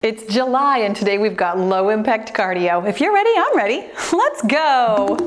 It's July and today we've got low impact cardio. If you're ready, I'm ready. Let's go.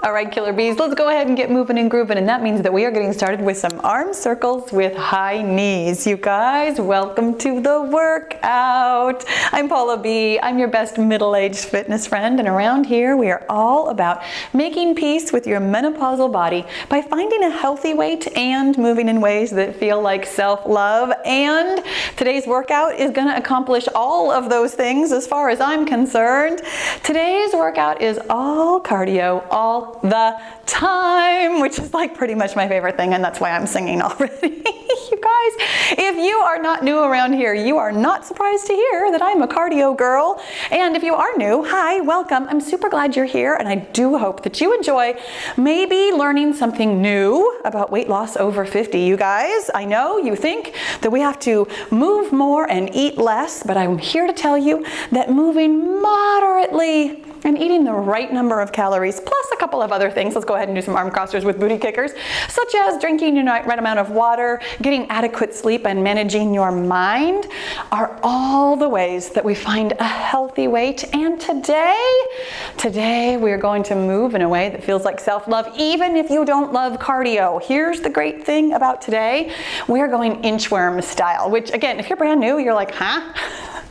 All right, killer bees, let's go ahead and get moving and grooving. And that means that we are getting started with some arm circles with high knees. You guys, welcome to the workout. I'm Paula B. I'm your best middle-aged fitness friend. And around here, we are all about making peace with your menopausal body by finding a healthy weight and moving in ways that feel like self-love. And today's workout is going to accomplish all of those things as far as I'm concerned. Today's workout is all cardio, all the time, which is like pretty much my favorite thing, and that's why I'm singing already. You guys, if you are not new around here, you are not surprised to hear that I'm a cardio girl. And if you are new, hi, welcome. I'm super glad you're here, and I do hope that you enjoy maybe learning something new about weight loss over 50. You guys, I know you think that we have to move more and eat less, but I'm here to tell you that moving moderately and eating the right number of calories, plus a couple of other things. Let's go ahead and do some arm crossers with booty kickers, such as drinking your right amount of water, getting adequate sleep, and managing your mind are all the ways that we find a healthy weight. And today we're going to move in a way that feels like self-love, even if you don't love cardio. Here's the great thing about today. We're going inchworm style, which again, if you're brand new, you're like, huh?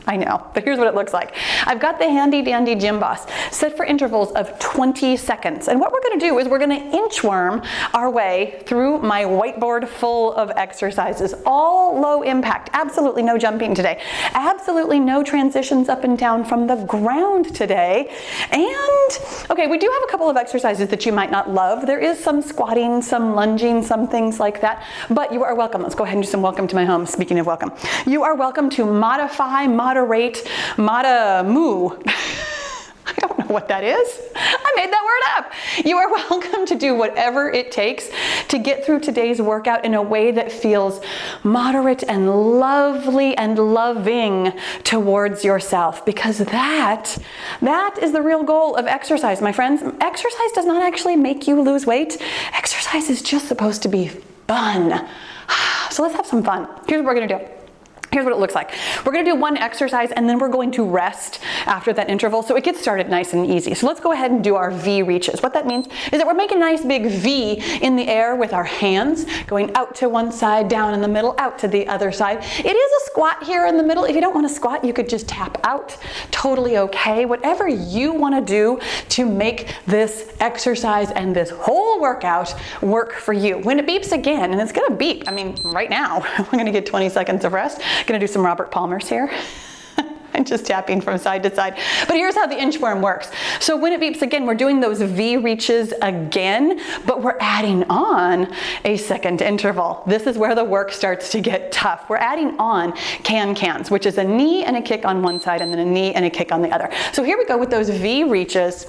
I know, but here's what it looks like. I've got the handy dandy Gym Boss set for intervals of 20 seconds. And what we're gonna do is we're gonna inchworm our way through my whiteboard full of exercises, all low impact, absolutely no jumping today, absolutely no transitions up and down from the ground today. And okay, we do have a couple of exercises that you might not love. There is some squatting, some lunging, some things like that, but you are welcome. Let's go ahead and do some welcome to my home. Speaking of welcome, you are welcome to moderate, moo. I don't know what that is. I made that word up. You are welcome to do whatever it takes to get through today's workout in a way that feels moderate and lovely and loving towards yourself, because that is the real goal of exercise, my friends. Exercise does not actually make you lose weight. Exercise is just supposed to be fun. So let's have some fun. Here's what we're gonna do. Here's what it looks like. We're gonna do one exercise and then we're going to rest after that interval, so it gets started nice and easy. So let's go ahead and do our V reaches. What that means is that we're making a nice big V in the air with our hands, going out to one side, down in the middle, out to the other side. It is a squat here in the middle. If you don't wanna squat, you could just tap out. Totally okay. Whatever you wanna do to make this exercise and this whole workout work for you. When it beeps again, and it's gonna beep, I mean, right now, we're gonna get 20 seconds of rest. Gonna do some Robert Palmer's here. I'm just tapping from side to side. But here's how the inchworm works. So when it beeps again, we're doing those V reaches again, but we're adding on a second interval. This is where the work starts to get tough. We're adding on can-cans, which is a knee and a kick on one side and then a knee and a kick on the other. So here we go with those V reaches.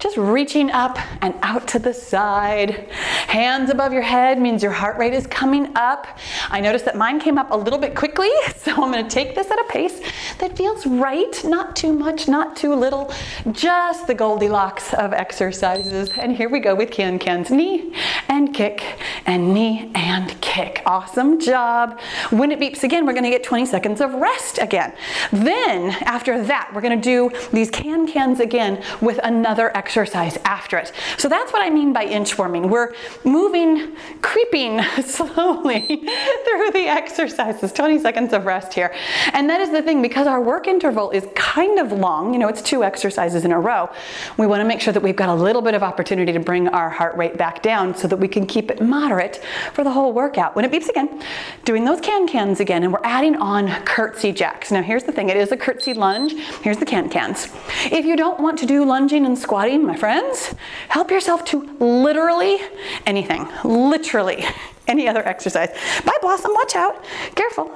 Just reaching up and out to the side. Hands above your head means your heart rate is coming up. I noticed that mine came up a little bit quickly, so I'm gonna take this at a pace that feels right, not too much, not too little, just the Goldilocks of exercises. And here we go with can-cans, knee and kick and knee and kick. Awesome job. When it beeps again, we're gonna get 20 seconds of rest again. Then after that, we're gonna do these can-cans again with another exercise after it. So that's what I mean by inchworming. We're moving, creeping slowly through the exercises, 20 seconds of rest here. And that is the thing, because our work interval is kind of long, you know, it's 2 exercises in a row, we want to make sure that we've got a little bit of opportunity to bring our heart rate back down so that we can keep it moderate for the whole workout. When it beeps again, doing those can-cans again, and we're adding on curtsy jacks. Now here's the thing, it is a curtsy lunge. Here's the can-cans. If you don't want to do lunging and squatting, my friends, help yourself to literally anything, literally any other exercise. Bye, Blossom, watch out, careful.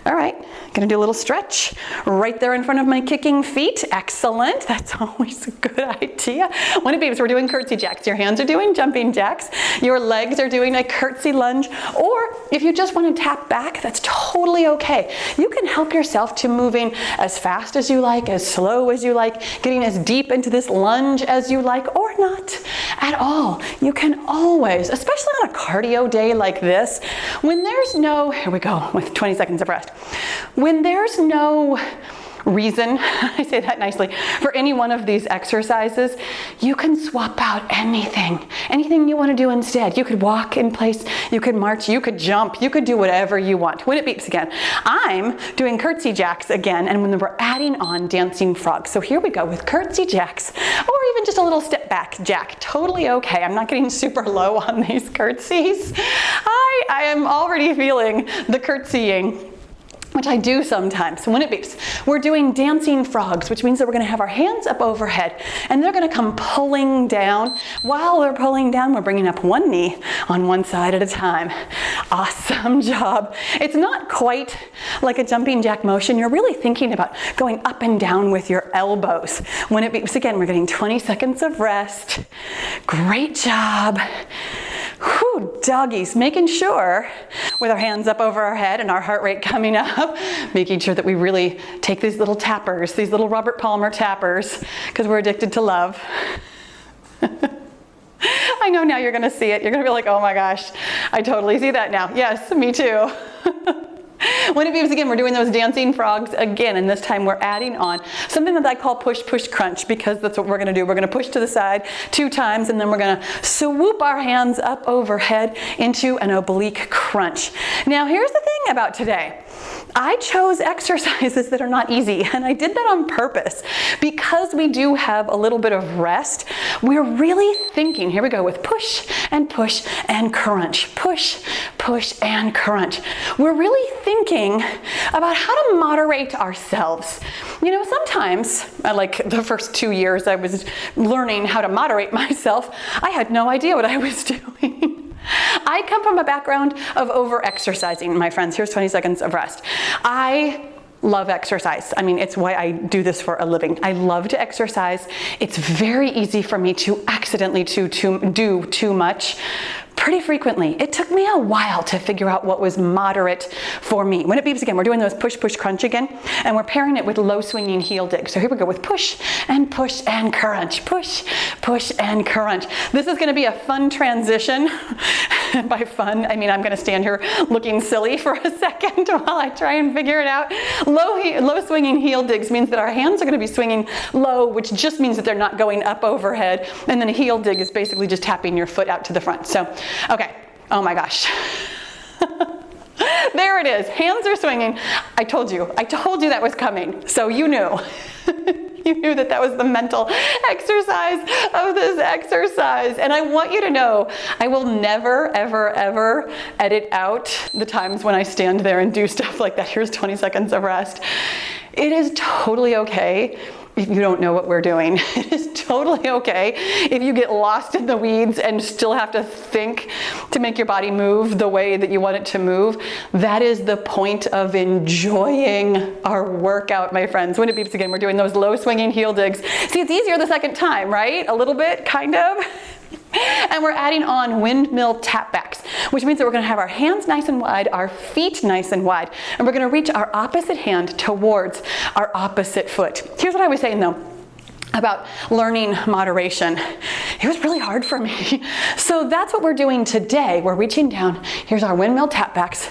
All right, gonna do a little stretch right there in front of my kicking feet. Excellent, that's always a good idea. When it beeps, we're doing curtsy jacks. Your hands are doing jumping jacks. Your legs are doing a curtsy lunge. Or if you just want to tap back, that's totally okay. You can help yourself to moving as fast as you like, as slow as you like, getting as deep into this lunge as you like, or not at all. You can always, especially on a cardio day like this, when there's no, here we go with 20 seconds of rest. When there's no reason, I say that nicely, for any one of these exercises, you can swap out anything you want to do instead. You could walk in place, you could march, you could jump, you could do whatever you want. When it beeps again, I'm doing curtsy jacks again, and when we're adding on dancing frogs. So here we go with curtsy jacks, or even just a little step back jack. Totally okay. I'm not getting super low on these curtsies. I am already feeling the curtsying, which I do sometimes. So when it beeps, we're doing dancing frogs, which means that we're gonna have our hands up overhead and they're gonna come pulling down. While they're pulling down, we're bringing up one knee on one side at a time. Awesome job. It's not quite like a jumping jack motion. You're really thinking about going up and down with your elbows. When it beeps again, we're getting 20 seconds of rest. Great job. Whew, doggies, making sure with our hands up over our head and our heart rate coming up, making sure that we really take these little tappers, these little Robert Palmer tappers, because we're addicted to love. I know now you're gonna see it. You're gonna be like, oh my gosh, I totally see that now. Yes, me too. When it beeps again, we're doing those dancing frogs again, and this time we're adding on something that I call push, push, crunch, because that's what we're gonna do. We're gonna push to the side 2 times, and then we're gonna swoop our hands up overhead into an oblique crunch. Now, here's the thing about today. I chose exercises that are not easy, and I did that on purpose. Because we do have a little bit of rest, we're really thinking, here we go, with push and crunch, push, push, and crunch. We're really thinking about how to moderate ourselves. You know, sometimes, like the first 2 years I was learning how to moderate myself, I had no idea what I was doing. I come from a background of over-exercising, my friends. Here's 20 seconds of rest. I love exercise. I mean, it's why I do this for a living. I love to exercise. It's very easy for me to accidentally do too much pretty frequently. It took me a while to figure out what was moderate for me. When it beeps again, we're doing those push, push, crunch again, and we're pairing it with low swinging heel dig. So here we go with push and crunch, push, push, and crunch. This is gonna be a fun transition. By fun, I mean I'm gonna stand here looking silly for a second while I try and figure it out. Low swinging heel digs means that our hands are gonna be swinging low, which just means that they're not going up overhead. And then a heel dig is basically just tapping your foot out to the front. So, okay, oh my gosh. There it is, hands are swinging. I told you that was coming, so you knew. You knew that was the mental exercise of this exercise. And I want you to know, I will never, ever, ever edit out the times when I stand there and do stuff like that. Here's 20 seconds of rest. It is totally okay if you don't know what we're doing. It is totally okay if you get lost in the weeds and still have to think to make your body move the way that you want it to move. That is the point of enjoying our workout, my friends. When it beeps again, we're doing those low swinging heel digs. See, it's easier the second time, right? A little bit, kind of. And we're adding on windmill tap backs, which means that we're gonna have our hands nice and wide, our feet nice and wide, and we're gonna reach our opposite hand towards our opposite foot. Here's what I was saying though about learning moderation. It was really hard for me. So that's what we're doing today. We're reaching down. Here's our windmill tap backs.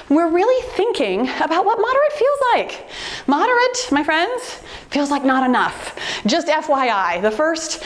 We're really thinking about what moderate feels like. Moderate, my friends, feels like not enough. Just FYI, the first,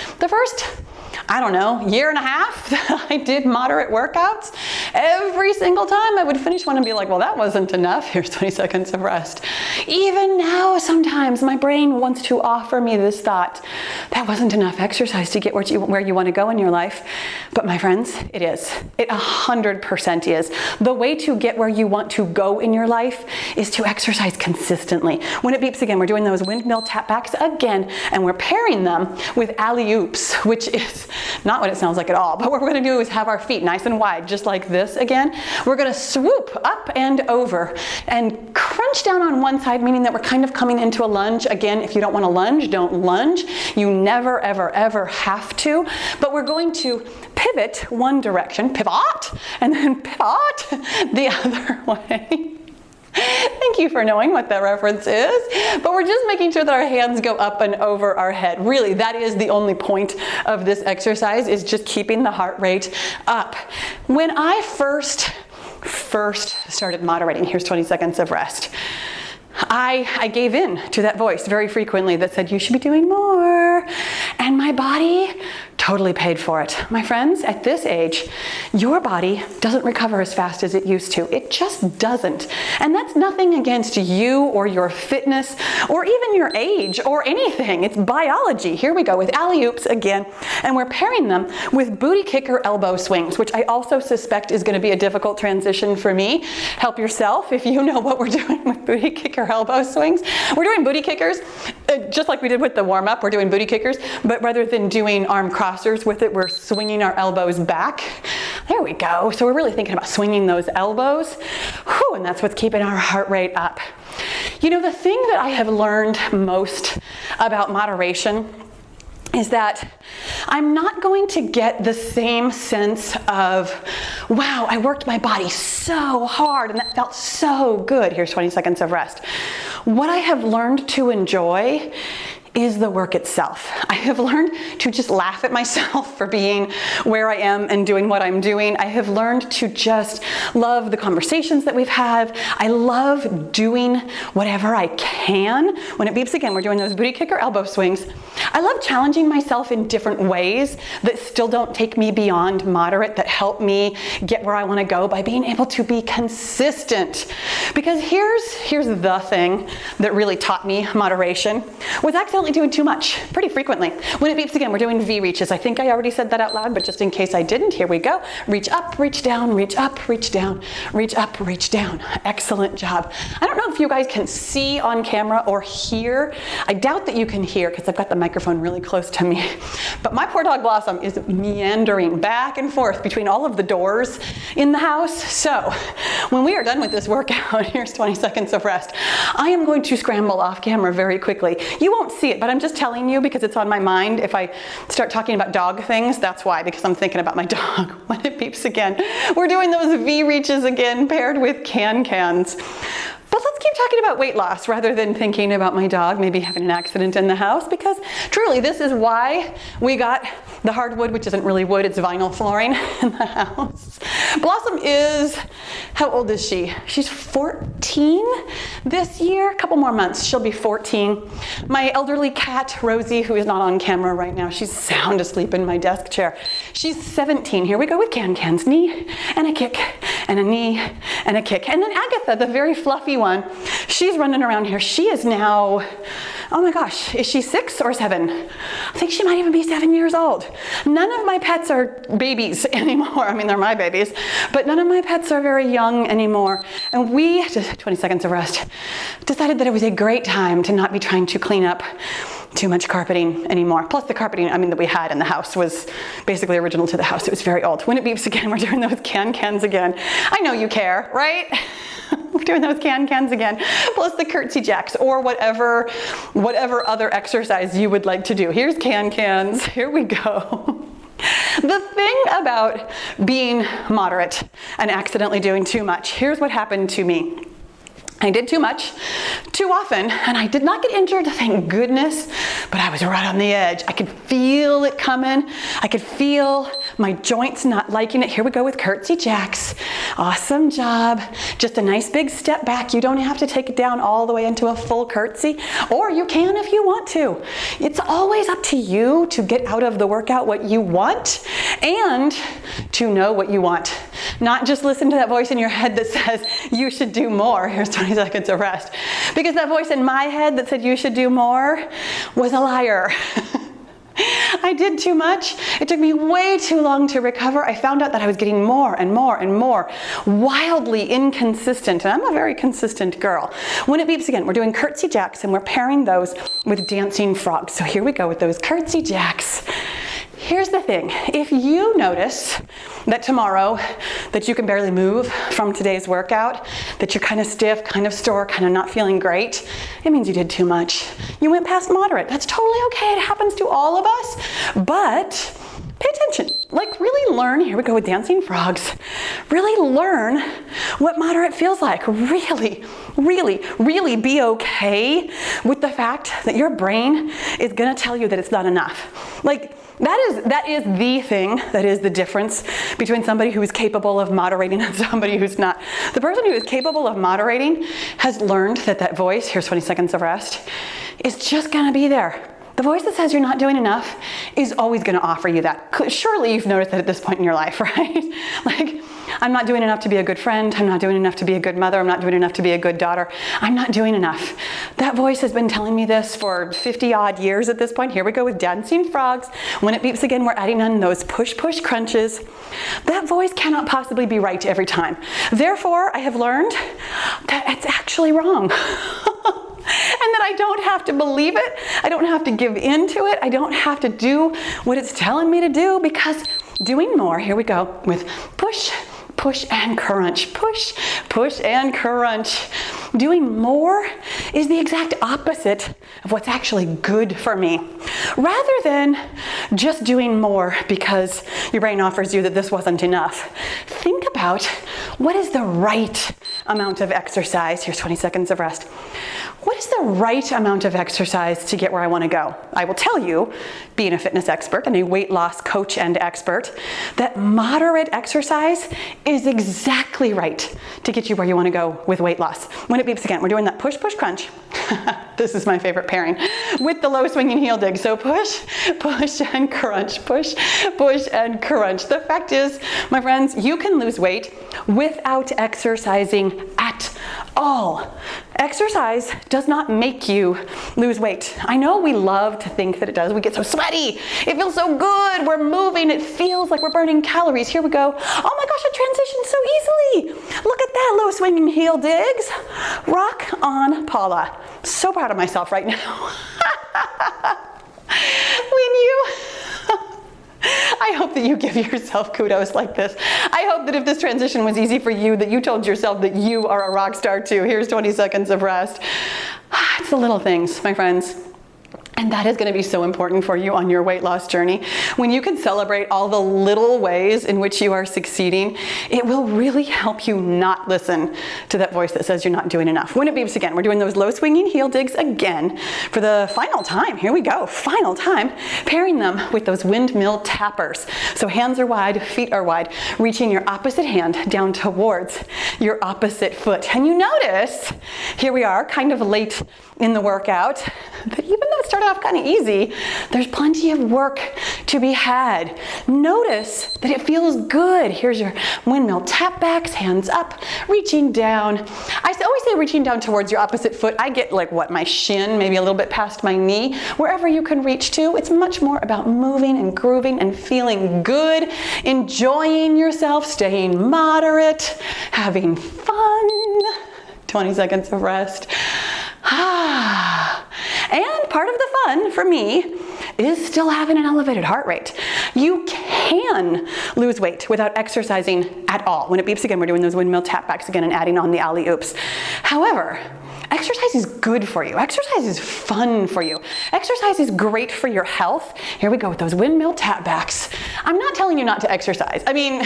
I don't know, year and a half that I did moderate workouts, every single time I would finish one and be like, well, that wasn't enough. Here's 20 seconds of rest. Even now, sometimes my brain wants to offer me this thought, that wasn't enough exercise to get where you want to go in your life. But my friends, it is. It 100% is. The way to get where you want to go in your life is to exercise consistently. When it beeps again, we're doing those windmill tap backs again, and we're pairing them with alley-oops, which is not what it sounds like at all. But what we're gonna do is have our feet nice and wide, just like this again. We're gonna swoop up and over and crunch down on one side, meaning that we're kind of coming into a lunge. Again, if you don't wanna lunge, don't lunge. You never, ever, ever have to. But we're going to pivot one direction, pivot, and then pivot the other way. Thank you for knowing what that reference is. But we're just making sure that our hands go up and over our head. Really, that is the only point of this exercise, is just keeping the heart rate up. When I first started moderating, here's 20 seconds of rest. I gave in to that voice very frequently that said, you should be doing more. And my body totally paid for it. My friends, at this age, your body doesn't recover as fast as it used to. It just doesn't. And that's nothing against you or your fitness or even your age or anything. It's biology. Here we go with alley-oops again. And we're pairing them with booty kicker elbow swings, which I also suspect is going to be a difficult transition for me. Help yourself if you know what we're doing with booty kicker elbow swings. We're doing booty kickers, just like we did with the warm-up. We're doing booty kickers, but rather than doing arm crossers with it, we're swinging our elbows back. There we go. So we're really thinking about swinging those elbows. Whew, and that's what's keeping our heart rate up. You know, the thing that I have learned most about moderation is that I'm not going to get the same sense of, wow, I worked my body so hard and that felt so good. Here's 20 seconds of rest. What I have learned to enjoy is the work itself. I have learned to just laugh at myself for being where I am and doing what I'm doing. I have learned to just love the conversations that we've had. I love doing whatever I can. When it beeps again, we're doing those booty kicker elbow swings. I love challenging myself in different ways that still don't take me beyond moderate, that help me get where I want to go by being able to be consistent. Because here's the thing that really taught me moderation was accidentally doing too much pretty frequently. When it beeps again, we're doing V reaches. I think I already said that out loud, but just in case I didn't, here we go. Reach up, reach down, reach up, reach down, reach up, reach down. Excellent job. I don't know if you guys can see on camera or hear. I doubt that you can hear because I've got the microphone really close to me. But my poor dog Blossom is meandering back and forth between all of the doors in the house. So when we are done with this workout, here's 20 seconds of rest. I am going to scramble off camera very quickly. You won't see it, but I'm just telling you because it's on my mind. If I start talking about dog things, that's why, because I'm thinking about my dog when it beeps again. We're doing those V reaches again paired with can-cans. But let's keep talking about weight loss rather than thinking about my dog maybe having an accident in the house, because truly this is why we got the hardwood, which isn't really wood, it's vinyl flooring in the house. Blossom is, how old is she? She's 14 this year, a couple more months, she'll be 14. My elderly cat, Rosie, who is not on camera right now, she's sound asleep in my desk chair. She's 17. Here we go with can-cans, knee and a kick and a knee and a kick. And then Agatha, the very fluffy one, she's running around here. She is now, oh my gosh, is she 6 or 7? I think she might even be 7 years old. None of my pets are babies anymore. I mean, they're my babies, but none of my pets are very young anymore. And we, just 20 seconds of rest, decided that it was a great time to not be trying to clean up too much carpeting anymore. Plus the carpeting, that we had in the house was basically original to the house. It was very old. When it beeps again, we're doing those can-cans again. I know you care, right? We're doing those can-cans again, plus the curtsy jacks or whatever other exercise you would like to do. Here's can-cans, here we go. The thing about being moderate and accidentally doing too much, here's what happened to me. I did too much, too often, and I did not get injured, thank goodness, but I was right on the edge. I could feel it coming. I could feel my joints not liking it. Here we go with curtsy jacks. Awesome job. Just a nice big step back. You don't have to take it down all the way into a full curtsy, or you can if you want to. It's always up to you to get out of the workout what you want and to know what you want. Not just listen to that voice in your head that says you should do more. Here's 20 seconds of rest. Because that voice in my head that said you should do more was a liar. I did too much. It took me way too long to recover. I found out that I was getting more and more and more, wildly inconsistent. And I'm a very consistent girl. When it beeps again, we're doing curtsy jacks and we're pairing those with dancing frogs. So here we go with those curtsy jacks. Here's the thing, if you notice that tomorrow that you can barely move from today's workout, that you're kind of stiff, kind of sore, kind of not feeling great, it means you did too much. You went past moderate. That's totally okay. It happens to all of us, but pay attention. Like really learn, here we go with dancing frogs, really learn what moderate feels like. Really, really, really be okay with the fact that your brain is gonna tell you that it's not enough. Like, That is the thing that is the difference between somebody who is capable of moderating and somebody who's not. The person who is capable of moderating has learned that voice, here's 20 seconds of rest, is just gonna be there. The voice that says you're not doing enough is always gonna offer you that. Surely you've noticed that at this point in your life, right? Like, I'm not doing enough to be a good friend. I'm not doing enough to be a good mother. I'm not doing enough to be a good daughter. I'm not doing enough. That voice has been telling me this for 50 odd years at this point. Here we go with dancing frogs. When it beeps again, we're adding on those push, push crunches. That voice cannot possibly be right every time. Therefore, I have learned that it's actually wrong. And that I don't have to believe it. I don't have to give in to it. I don't have to do what it's telling me to do, because doing more, here we go, with push, push and crunch, push, push and crunch. Doing more is the exact opposite of what's actually good for me. Rather than just doing more because your brain offers you that this wasn't enough, think about what is the right amount of exercise. Here's 20 seconds of rest. What is the right amount of exercise to get where I want to go? I will tell you, being a fitness expert and a weight loss coach and expert, that moderate exercise is exactly right to get you where you want to go with weight loss. When it beeps again, we're doing that push, push, crunch. This is my favorite pairing with the low swinging heel dig. So push, push and crunch, push, push and crunch. The fact is, my friends, you can lose weight without exercising at all. Exercise does not make you lose weight. I know we love to think that it does. We get so sweaty. It feels so good. We're moving. It feels like we're burning calories. Here we go. Oh my gosh, it transitions so easily. Look at that, low swinging heel digs. Rock on, Paula. So proud of myself right now. I hope that you give yourself kudos like this. I hope that if this transition was easy for you, that you told yourself that you are a rock star too. Here's 20 seconds of rest. It's the little things, my friends. And that is going to be so important for you on your weight loss journey. When you can celebrate all the little ways in which you are succeeding, it will really help you not listen to that voice that says you're not doing enough. When it beeps again, we're doing those low swinging heel digs again for the final time. Here we go, final time, pairing them with those windmill tappers. So hands are wide, feet are wide, reaching your opposite hand down towards your opposite foot. And you notice, here we are, kind of late in the workout, that even though it started off kind of easy, there's plenty of work to be had. Notice that it feels good. Here's your windmill tap backs, hands up, reaching down. I always say reaching down towards your opposite foot. I get like my shin, maybe a little bit past my knee, wherever you can reach to. It's much more about moving and grooving and feeling good, enjoying yourself, staying moderate, having fun. 20 seconds of rest. And part of the fun for me is still having an elevated heart rate. You can lose weight without exercising at all. When it beeps again, we're doing those windmill tap backs again and adding on the alley-oops. However, exercise is good for you. Exercise is fun for you. Exercise is great for your health. Here we go with those windmill tap backs. I'm not telling you not to exercise. I mean,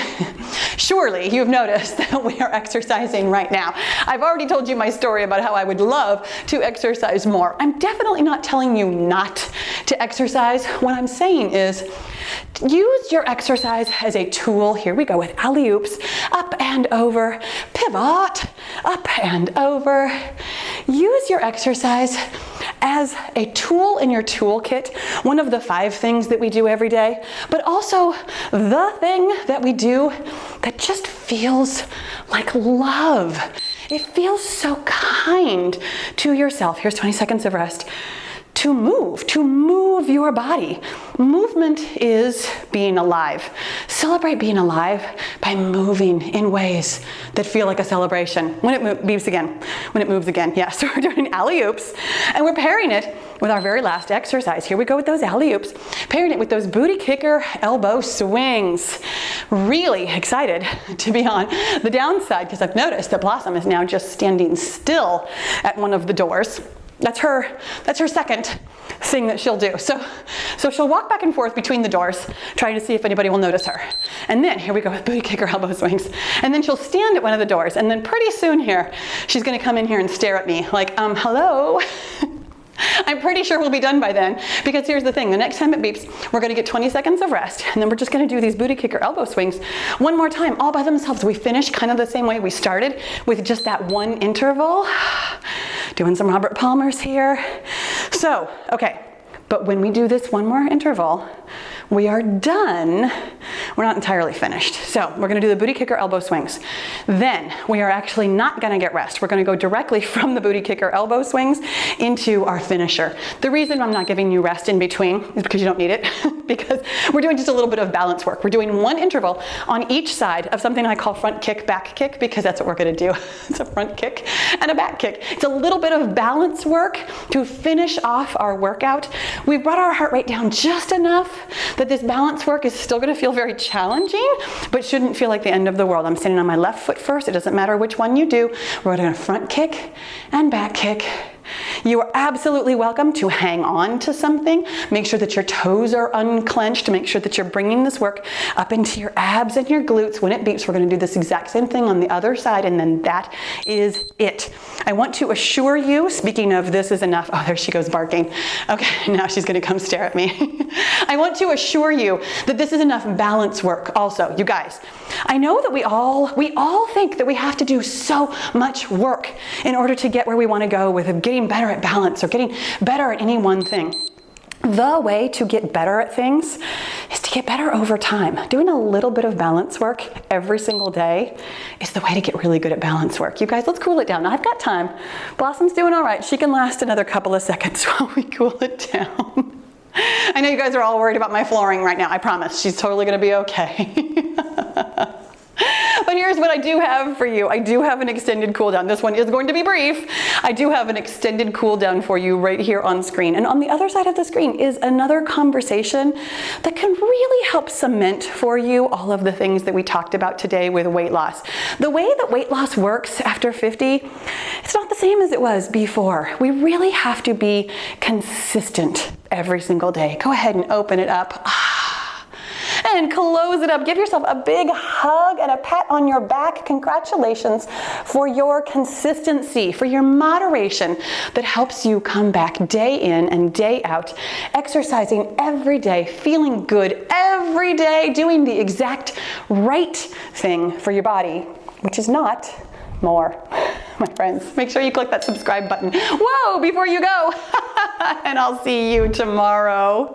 surely you've noticed that we are exercising right now. I've already told you my story about how I would love to exercise more. I'm definitely not telling you not to exercise. What I'm saying is, use your exercise as a tool. Here we go with alley-oops, up and over, pivot, up and over. Use your exercise as a tool in your toolkit, one of the 5 things that we do every day, but also the thing that we do that just feels like love. It feels so kind to yourself. Here's 20 seconds of rest. To move your body. Movement is being alive. Celebrate being alive by moving in ways that feel like a celebration. When it beeps again, when it moves again. Yeah, so we're doing alley-oops and we're pairing it with our very last exercise. Here we go with those alley-oops, pairing it with those booty kicker elbow swings. Really excited to be on the downside because I've noticed that Blossom is now just standing still at one of the doors. That's her second thing that she'll do. So she'll walk back and forth between the doors, trying to see if anybody will notice her. And then, here we go with booty kicker elbow swings. And then she'll stand at one of the doors. And then pretty soon here, she's gonna come in here and stare at me like, hello? I'm pretty sure we'll be done by then, because here's the thing. The next time it beeps, we're going to get 20 seconds of rest, and then we're just going to do these booty kicker elbow swings one more time, all by themselves. We finish kind of the same way we started, with just that one interval. Doing some Robert Palmer's here. So, okay, but when we do this one more interval, we are done. We're not entirely finished. So we're gonna do the booty kicker elbow swings. Then we are actually not gonna get rest. We're gonna go directly from the booty kicker elbow swings into our finisher. The reason I'm not giving you rest in between is because you don't need it, because we're doing just a little bit of balance work. We're doing one interval on each side of something I call front kick, back kick, because that's what we're gonna do. It's a front kick and a back kick. It's a little bit of balance work to finish off our workout. We've brought our heart rate down just enough that this balance work is still gonna feel very challenging, but shouldn't feel like the end of the world. I'm standing on my left foot first. It doesn't matter which one you do. We're gonna front kick and back kick. You are absolutely welcome to hang on to something. Make sure that your toes are unclenched. Make sure that you're bringing this work up into your abs and your glutes. When it beeps, we're going to do this exact same thing on the other side, and then that is it. I want to assure you, speaking of this is enough. Oh, there she goes barking. Okay, now she's going to come stare at me. I want to assure you that this is enough balance work also. You guys, I know that we all think that we have to do so much work in order to get where we want to go with getting better at balance or getting better at any one thing. The way to get better at things is to get better over time. Doing a little bit of balance work every single day is the way to get really good at balance work. You guys, let's cool it down. Now, I've got time. Blossom's doing all right. She can last another couple of seconds while we cool it down. I know you guys are all worried about my flooring right now. I promise she's totally going to be okay. But here's what I do have for you. I do have an extended cool down. This one is going to be brief. I do have an extended cool down for you right here on screen. And on the other side of the screen is another conversation that can really help cement for you all of the things that we talked about today with weight loss. The way that weight loss works after 50, it's not the same as it was before. We really have to be consistent every single day. Go ahead and open it up. And close it up. Give yourself a big hug and a pat on your back. Congratulations for your consistency, for your moderation that helps you come back day in and day out, exercising every day, feeling good every day, doing the exact right thing for your body, which is not more. My friends, make sure you click that subscribe button. Whoa, before you go. And I'll see you tomorrow.